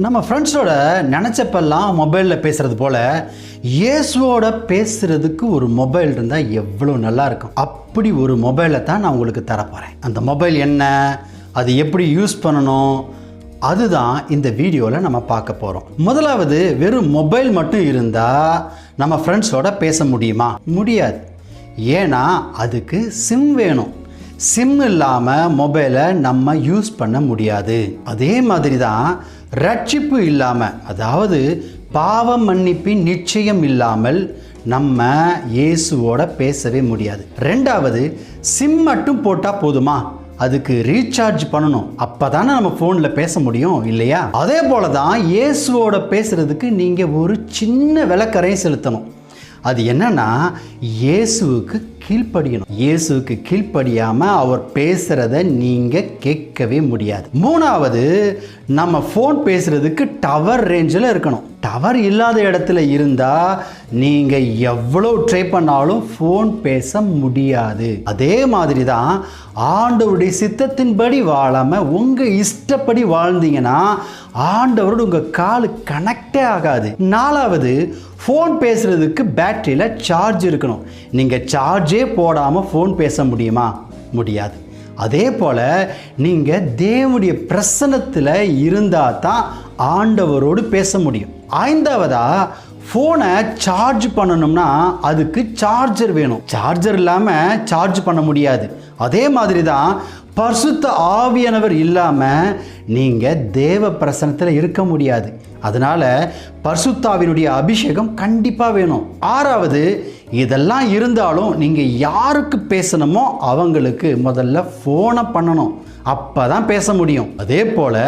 நம்ம ஃப்ரெண்ட்ஸோட நினச்சப்பெல்லாம் மொபைலில் பேசுகிறது போல் இயேசுவோட பேசுகிறதுக்கு ஒரு மொபைல் இருந்தால் எவ்வளோ நல்லாயிருக்கும். அப்படி ஒரு மொபைலை தான் நான் உங்களுக்கு தரப்போகிறேன். அந்த மொபைல் என்ன, அது எப்படி யூஸ் பண்ணணும், அதுதான் இந்த வீடியோவில் நம்ம பார்க்க போகிறோம். முதலாவது, வெறும் மொபைல் மட்டும் இருந்தால் நம்ம ஃப்ரெண்ட்ஸோட பேச முடியுமா? முடியாது. ஏன்னா அதுக்கு சிம் வேணும். சிம் இல்லாமல் மொபைலை நம்ம யூஸ் பண்ண முடியாது. அதே மாதிரி தான் ரட்சிப்பு இல்லாமல், அதாவது பாவ மன்னிப்பின் நிச்சயம் இல்லாமல் நம்ம இயேசுவோட பேசவே முடியாது. ரெண்டாவது, சிம் மட்டும் போட்டால் போதுமா? அதுக்கு ரீசார்ஜ் பண்ணணும். அப்போ தானே நம்ம ஃபோனில் பேச முடியும், இல்லையா? அதே போல தான் இயேசுவோட பேசுகிறதுக்கு நீங்கள் ஒரு சின்ன விலைக்கரையை செலுத்தணும். அது என்னன்னா, இயேசுவுக்கு கீழ்ப்படியணும். இயேசுவுக்கு கீழ்ப்படியாமல் அவர் பேசுகிறத நீங்கள் கேட்கவே முடியாது. மூணாவது, நம்ம ஃபோன் பேசுகிறதுக்கு டவர் ரேஞ்சில் இருக்கணும். டவர் இல்லாத இடத்துல இருந்தால் நீங்கள் எவ்வளோ ட்ரை பண்ணாலும் ஃபோன் பேச முடியாது. அதே மாதிரி தான் ஆண்டவருடைய சித்தத்தின்படி வாழாமல் உங்கள் இஷ்டப்படி வாழ்ந்தீங்கன்னா ஆண்டவரோட உங்கள் காலு கனெக்டே ஆகாது. நாலாவது, ஃபோன் பேசுகிறதுக்கு பேட்டரியில் சார்ஜ் இருக்கணும். நீங்கள் சார்ஜே போடாமல் ஃபோன் பேச முடியுமா? முடியாது. அதே போல் நீங்கள் தேவனுடைய பிரசன்னத்தில் இருந்தால் தான் ஆண்டவரோடு பேச முடியும். ஐந்தாவதா, ஃபோனை சார்ஜ் பண்ணணும்னா அதுக்கு சார்ஜர் வேணும். சார்ஜர் இல்லாமல் சார்ஜ் பண்ண முடியாது. அதே மாதிரி தான் பரிசுத்த ஆவியானவர் இல்லாமல் நீங்கள் தேவ பிரசன்னத்தில் இருக்க முடியாது. அதனால் பரிசுத்தாவினுடைய அபிஷேகம் கண்டிப்பாக வேணும். ஆறாவது, இதெல்லாம் இருந்தாலும் நீங்கள் யாருக்கு பேசணுமோ அவங்களுக்கு முதல்ல ஃபோனை பண்ணணும். அப்போ தான் பேச முடியும். அதே போல்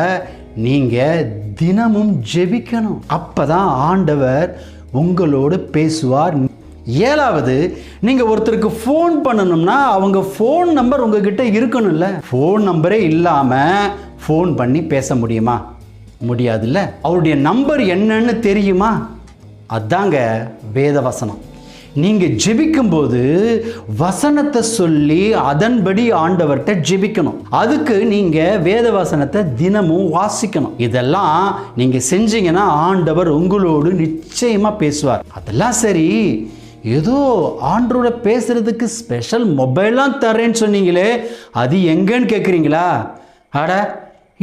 நீங்கள் தினமும் ஜெபிக்கணும். அப்போ தான் ஆண்டவர் உங்களோடு பேசுவார். ஏழாவது, நீங்கள் ஒருத்தருக்கு ஃபோன் பண்ணணும்னா அவங்க ஃபோன் நம்பர் உங்ககிட்ட இருக்கணும்ல. ஃபோன் நம்பரே இல்லாமல் ஃபோன் பண்ணி பேச முடியுமா? முடியாதுல்ல. அவருடைய நம்பர் என்னன்னு தெரியுமா? அதாங்க வேத வசனம். நீங்கள் ஜெபிக்கும்போது வசனத்தை சொல்லி அதன்படி ஆண்டவர்கிட்ட ஜெபிக்கணும். அதுக்கு நீங்கள் வேத வசனத்தை தினமும் வாசிக்கணும். இதெல்லாம் நீங்கள் செஞ்சீங்கன்னா ஆண்டவர் உங்களோடு நிச்சயமாக பேசுவார். அதெல்லாம் சரி, ஏதோ ஆண்டவரோட பேசுறதுக்கு ஸ்பெஷல் மொபைல்லாம் தரேன்னு சொன்னீங்களே, அது எங்கன்னு கேட்குறீங்களா? அட,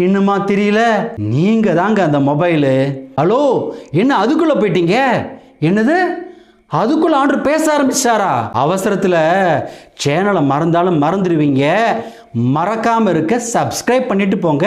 இன்னுமா தெரியல? நீங்க தாங்க அந்த மொபைலு. ஹலோ, என்ன அதுக்குள்ள போயிட்டீங்க? என்னது, அதுக்குள்ள ஆண்டவர் பேச ஆரம்பிச்சாரா? அவசரத்தில் சேனலை மறந்தாலும் மறந்துடுவீங்க. மறக்காம இருக்க சப்ஸ்கிரைப் பண்ணிட்டு போங்க.